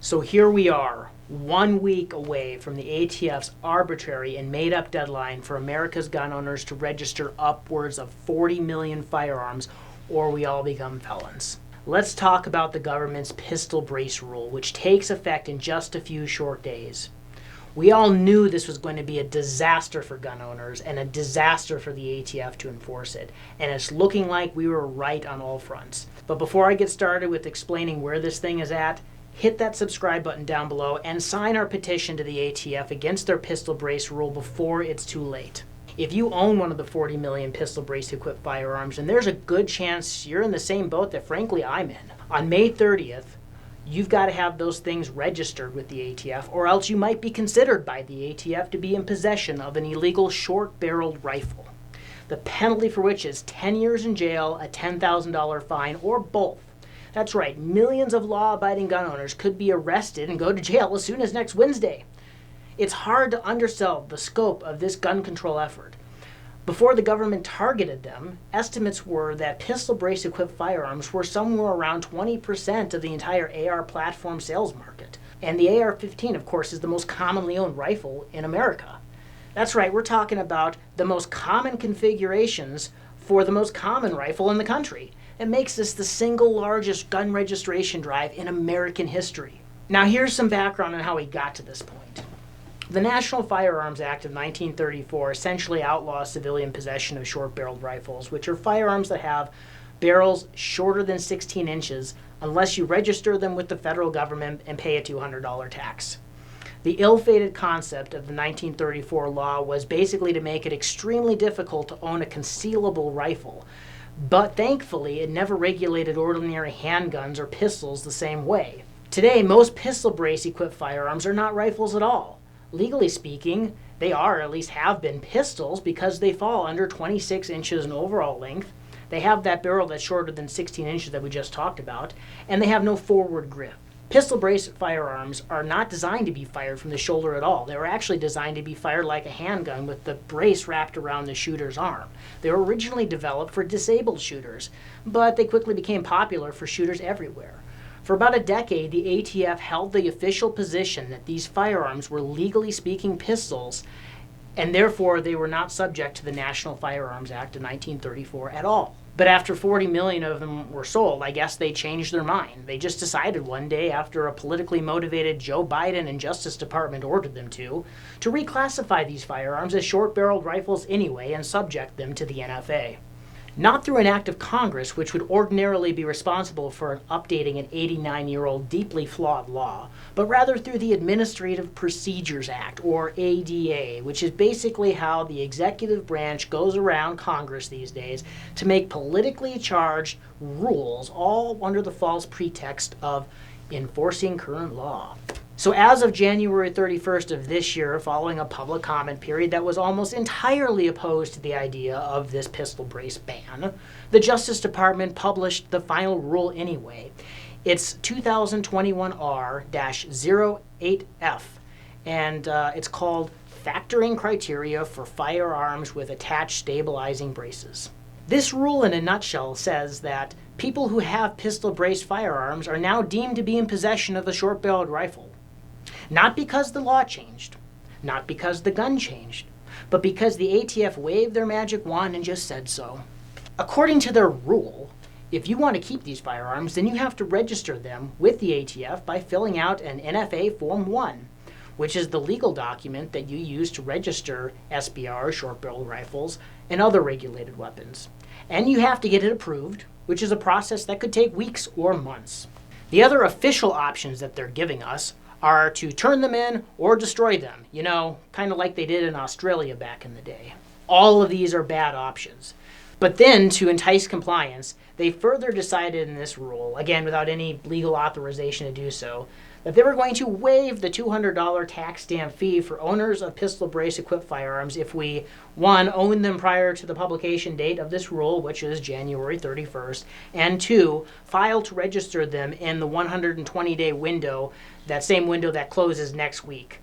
So here we are, 1 week away from the ATF's arbitrary and made-up deadline for America's gun owners to register upwards of 40 million firearms, or we all become felons. Let's talk about the government's pistol brace rule, which takes effect in just a few short days. We all knew this was going to be a disaster for gun owners and a disaster for the ATF to enforce it, and it's looking like we were right on all fronts. But before I get started with explaining where this thing is at, hit that subscribe button down below and sign our petition to the ATF against their pistol brace rule before it's too late. If you own one of the 40 million pistol brace equipped firearms, then there's a good chance you're in the same boat that frankly I'm in. On May 30th, you've got to have those things registered with the ATF, or else you might be considered by the ATF to be in possession of an illegal short-barreled rifle. The penalty for which is 10 years in jail, a $10,000 fine, or both. That's right, millions of law-abiding gun owners could be arrested and go to jail as soon as next Wednesday. It's hard to undersell the scope of this gun control effort. Before the government targeted them, estimates were that pistol brace equipped firearms were somewhere around 20% of the entire AR platform sales market. And the AR-15, of course, is the most commonly owned rifle in America. That's right, we're talking about the most common configurations for the most common rifle in the country. It makes this the single largest gun registration drive in American history. Now here's some background on how we got to this point. The National Firearms Act of 1934 essentially outlaws civilian possession of short-barreled rifles, which are firearms that have barrels shorter than 16 inches unless you register them with the federal government and pay a $200 tax. The ill-fated concept of the 1934 law was basically to make it extremely difficult to own a concealable rifle. But thankfully, it never regulated ordinary handguns or pistols the same way. Today, most pistol brace equipped firearms are not rifles at all. Legally speaking, they are, or at least have been, pistols because they fall under 26 inches in overall length. They have that barrel that's shorter than 16 inches that we just talked about, and they have no forward grip. Pistol brace firearms are not designed to be fired from the shoulder at all. They were actually designed to be fired like a handgun with the brace wrapped around the shooter's arm. They were originally developed for disabled shooters, but they quickly became popular for shooters everywhere. For about a decade, the ATF held the official position that these firearms were legally speaking pistols, and therefore they were not subject to the National Firearms Act of 1934 at all. But after 40 million of them were sold, I guess they changed their mind. They just decided one day, after a politically motivated Joe Biden and Justice Department ordered them to reclassify these firearms as short-barreled rifles anyway and subject them to the NFA. Not through an act of Congress, which would ordinarily be responsible for updating an 89-year-old deeply flawed law, but rather through the Administrative Procedures Act, or ADA, which is basically how the executive branch goes around Congress these days to make politically charged rules, all under the false pretext of enforcing current law. So as of January 31st of this year, following a public comment period that was almost entirely opposed to the idea of this pistol brace ban, the Justice Department published the final rule anyway. It's 2021 R-08F, and it's called Factoring Criteria for Firearms with Attached Stabilizing Braces. This rule in a nutshell says that people who have pistol brace firearms are now deemed to be in possession of a short-barreled rifle. Not because the law changed, not because the gun changed, but because the ATF waved their magic wand and just said so. According to their rule, if you want to keep these firearms, then you have to register them with the ATF by filling out an NFA Form 1, which is the legal document that you use to register SBR, short-barreled rifles, and other regulated weapons. And you have to get it approved, which is a process that could take weeks or months. The other official options that they're giving us are to turn them in or destroy them, kind of like they did in Australia back in the day. All of these are bad options. But then, to entice compliance, they further decided in this rule, again without any legal authorization to do so, that they were going to waive the $200 tax stamp fee for owners of pistol brace equipped firearms if we, 1, own them prior to the publication date of this rule, which is January 31st, and 2, file to register them in the 120-day window, that same window that closes next week.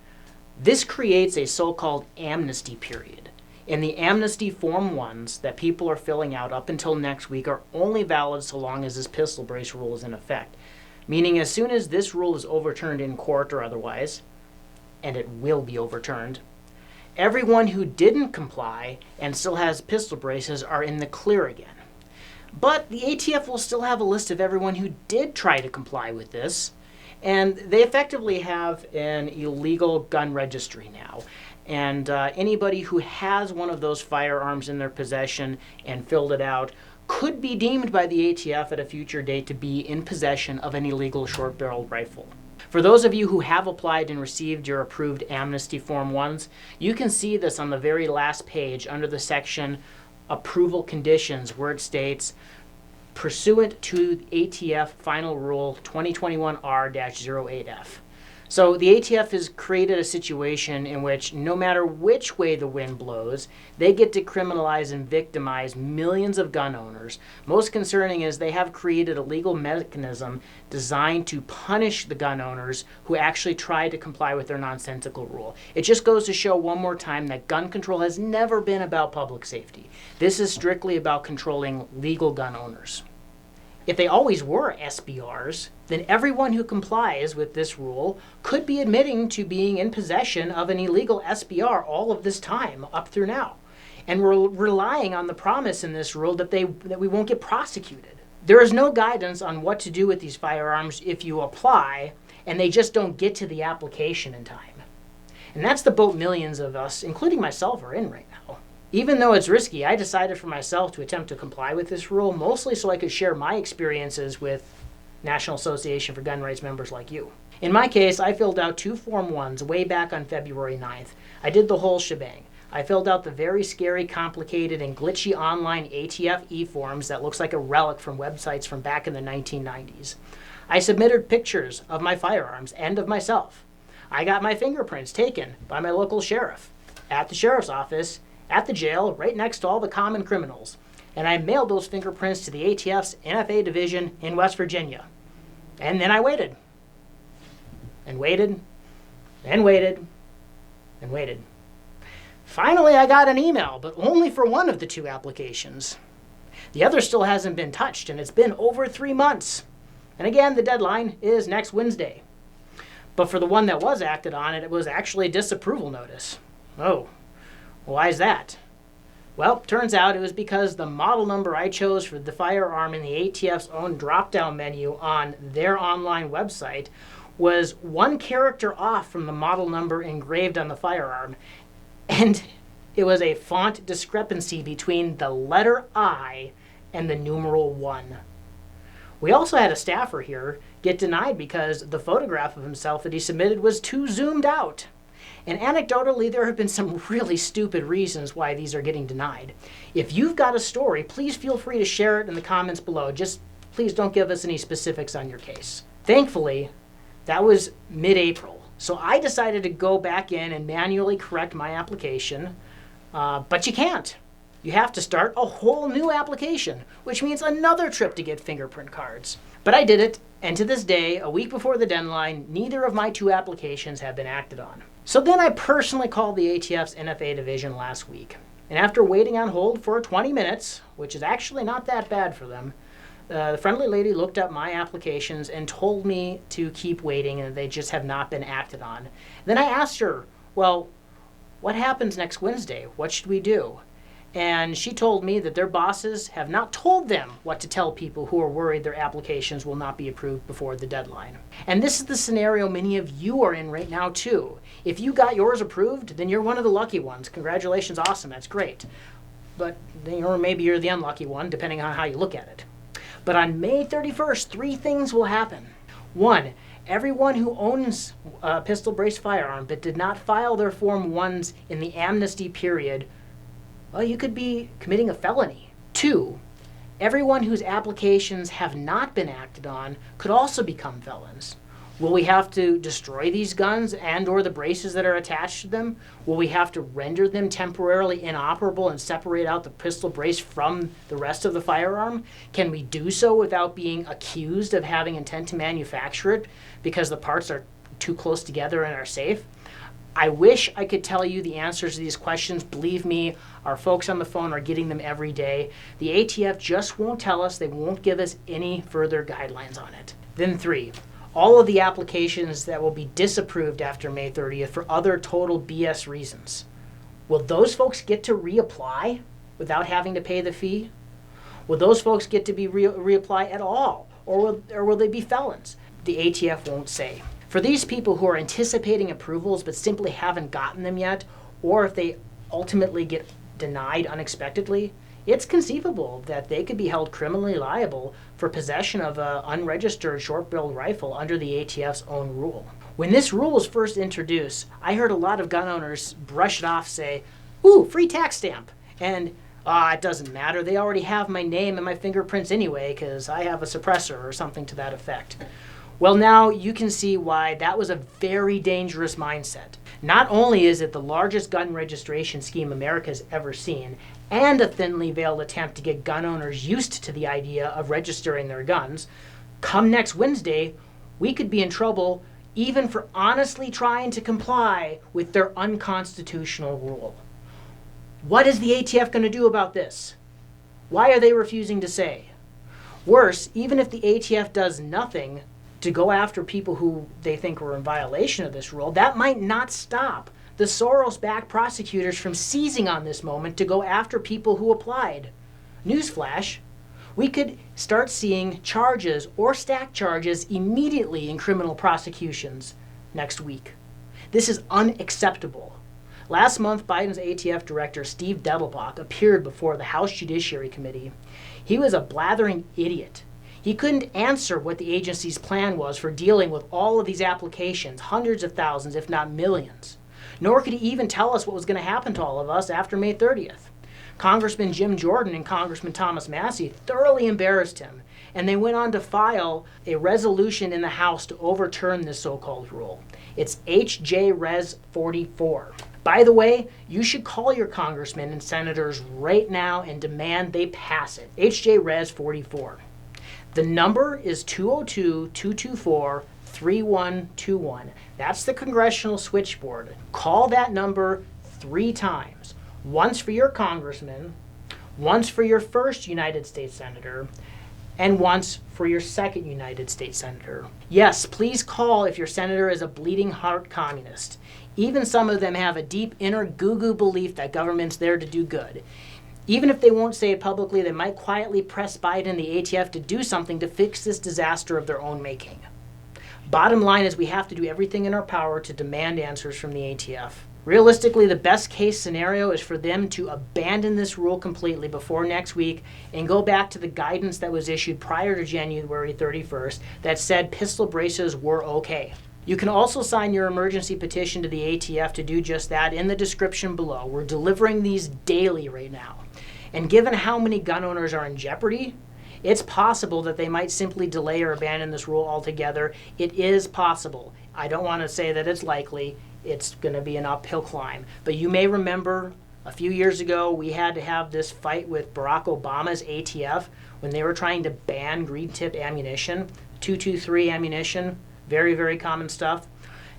This creates a so-called amnesty period. And the amnesty Form 1s that people are filling out up until next week are only valid so long as this pistol brace rule is in effect. meaning as soon as this rule is overturned in court or otherwise, and it will be overturned, everyone who didn't comply and still has pistol braces are in the clear again. But the ATF will still have a list of everyone who did try to comply with this, and they effectively have an illegal gun registry now. And anybody who has one of those firearms in their possession and filled it out could be deemed by the ATF at a future date to be in possession of an illegal short-barreled rifle. For those of you who have applied and received your approved amnesty Form 1s, you can see this on the very last page under the section Approval Conditions, where it states, pursuant to ATF Final Rule 2021R-08F. So the ATF has created a situation in which no matter which way the wind blows, they get to criminalize and victimize millions of gun owners. Most concerning is they have created a legal mechanism designed to punish the gun owners who actually try to comply with their nonsensical rule. It just goes to show one more time that gun control has never been about public safety. This is strictly about controlling legal gun owners. If they always were SBRs, then everyone who complies with this rule could be admitting to being in possession of an illegal SBR all of this time up through now. And we're relying on the promise in this rule that we won't get prosecuted. There is no guidance on what to do with these firearms if you apply and they just don't get to the application in time. And that's the boat millions of us, including myself, are in right now. Even though it's risky, I decided for myself to attempt to comply with this rule, mostly so I could share my experiences with National Association for Gun Rights members like you. In my case, I filled out 2 Form 1s way back on February 9th. I did the whole shebang. I filled out the very scary, complicated, and glitchy online ATF e-forms that looks like a relic from websites from back in the 1990s. I submitted pictures of my firearms and of myself. I got my fingerprints taken by my local sheriff at the sheriff's office, at the jail, right next to all the common criminals. And I mailed those fingerprints to the ATF's NFA division in West Virginia. And then I waited. And waited. And waited. And waited. Finally, I got an email, but only for one of the 2 applications. The other still hasn't been touched, and it's been over 3 months. And again, the deadline is next Wednesday. But for the one that was acted on, it was actually a disapproval notice. Oh. Why is that? Well, turns out it was because the model number I chose for the firearm in the ATF's own drop-down menu on their online website was 1 character off from the model number engraved on the firearm, and it was a font discrepancy between the letter I and the numeral 1. We also had a staffer here get denied because the photograph of himself that he submitted was too zoomed out. And anecdotally, there have been some really stupid reasons why these are getting denied. If you've got a story, please feel free to share it in the comments below. Just please don't give us any specifics on your case. Thankfully, that was mid-April. So I decided to go back in and manually correct my application, but you can't. You have to start a whole new application, which means another trip to get fingerprint cards. But I did it, and to this day, a week before the deadline, neither of my 2 applications have been acted on. So then I personally called the ATF's NFA division last week. And after waiting on hold for 20 minutes, which is actually not that bad for them, the friendly lady looked up my applications and told me to keep waiting and they just have not been acted on. Then I asked her, well, what happens next Wednesday? What should we do? And she told me that their bosses have not told them what to tell people who are worried their applications will not be approved before the deadline. And this is the scenario many of you are in right now too. If you got yours approved, then you're one of the lucky ones. Congratulations, awesome, that's great. But, or maybe you're the unlucky one, depending on how you look at it. But on May 31st, 3 things will happen. 1, everyone who owns a pistol brace firearm but did not file their Form 1s in the amnesty period, well, you could be committing a felony. 2, everyone whose applications have not been acted on could also become felons. Will we have to destroy these guns and or the braces that are attached to them? Will we have to render them temporarily inoperable and separate out the pistol brace from the rest of the firearm? Can we do so without being accused of having intent to manufacture it because the parts are too close together and are safe? I wish I could tell you the answers to these questions. Believe me, our folks on the phone are getting them every day. The ATF just won't tell us. They won't give us any further guidelines on it. Then 3, all of the applications that will be disapproved after May 30th for other total BS reasons. Will those folks get to reapply without having to pay the fee? Will those folks get to be reapply at all? Or will they be felons? The ATF won't say. For these people who are anticipating approvals but simply haven't gotten them yet, or if they ultimately get denied unexpectedly, it's conceivable that they could be held criminally liable for possession of an unregistered short-barreled rifle under the ATF's own rule. When this rule was first introduced, I heard a lot of gun owners brush it off, say, "Ooh, free tax stamp," and it doesn't matter, they already have my name and my fingerprints anyway because I have a suppressor or something to that effect. Well, now you can see why that was a very dangerous mindset. Not only is it the largest gun registration scheme America's ever seen, and a thinly veiled attempt to get gun owners used to the idea of registering their guns, come next Wednesday, we could be in trouble even for honestly trying to comply with their unconstitutional rule. What is the ATF going to do about this? Why are they refusing to say? Worse, even if the ATF does nothing to go after people who they think were in violation of this rule, that might not stop the Soros-backed prosecutors from seizing on this moment to go after people who applied. Newsflash, we could start seeing charges or stack charges immediately in criminal prosecutions next week. This is unacceptable. Last month, Biden's ATF director, Steve Dettelbach, appeared before the House Judiciary Committee. He was a blathering idiot. He couldn't answer what the agency's plan was for dealing with all of these applications, hundreds of thousands, if not millions. Nor could he even tell us what was going to happen to all of us after May 30th. Congressman Jim Jordan and Congressman Thomas Massie thoroughly embarrassed him, and they went on to file a resolution in the House to overturn this so-called rule. It's HJ Res 44. By the way, you should call your congressmen and senators right now and demand they pass it. HJ Res 44. The number is 202-224-3121. That's the congressional switchboard. Call that number 3 times. Once for your congressman, once for your first United States senator, and once for your second United States senator. Yes, please call if your senator is a bleeding heart communist. Even some of them have a deep inner goo-goo belief that government's there to do good. Even if they won't say it publicly, they might quietly press Biden and the ATF to do something to fix this disaster of their own making. Bottom line is we have to do everything in our power to demand answers from the ATF. Realistically, the best case scenario is for them to abandon this rule completely before next week and go back to the guidance that was issued prior to January 31st that said pistol braces were okay. You can also sign your emergency petition to the ATF to do just that in the description below. We're delivering these daily right now. And given how many gun owners are in jeopardy, it's possible that they might simply delay or abandon this rule altogether. It is possible. I don't want to say that it's likely. It's going to be an uphill climb. But you may remember a few years ago we had to have this fight with Barack Obama's ATF when they were trying to ban green-tip ammunition, 223 ammunition, very, very common stuff.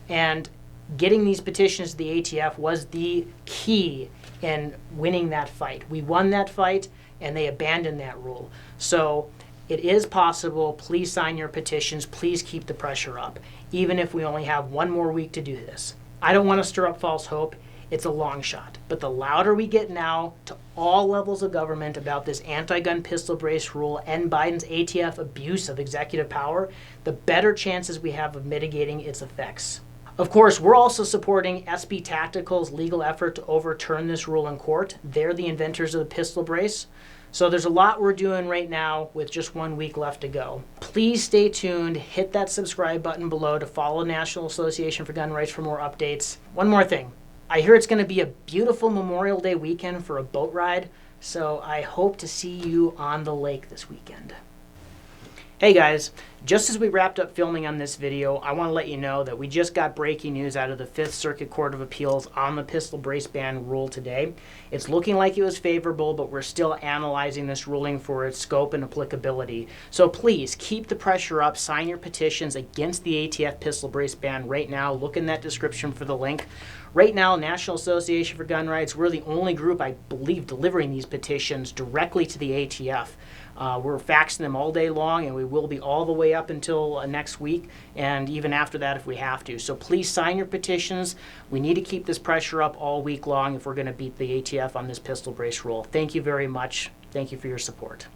And getting these petitions to the ATF was the key in winning that fight. We won that fight, and they abandoned that rule. So it is possible. Please sign your petitions. Please keep the pressure up, even if we only have one more week to do this. I don't want to stir up false hope. It's a long shot. But the louder we get now to all levels of government about this anti-gun pistol brace rule and Biden's ATF abuse of executive power, the better chances we have of mitigating its effects. Of course, we're also supporting SB Tactical's legal effort to overturn this rule in court. They're the inventors of the pistol brace. So there's a lot we're doing right now with just 1 week left to go. Please stay tuned. Hit that subscribe button below to follow National Association for Gun Rights for more updates. One more thing. I hear it's going to be a beautiful Memorial Day weekend for a boat ride, so I hope to see you on the lake this weekend. Hey guys, just as we wrapped up filming on this video, I want to let you know that we just got breaking news out of the 5th Circuit Court of Appeals on the pistol brace ban rule today. It's looking like it was favorable, but we're still analyzing this ruling for its scope and applicability. So please keep the pressure up, sign your petitions against the ATF pistol brace ban right now. Look in that description for the link. Right now, National Association for Gun Rights, we're the only group, I believe, delivering these petitions directly to the ATF. We're faxing them all day long, and we will be all the way way up until next week, and even after that if we have to. So please sign your petitions. We need to keep this pressure up all week long if we're going to beat the ATF on this pistol brace rule. Thank you very much. Thank you for your support.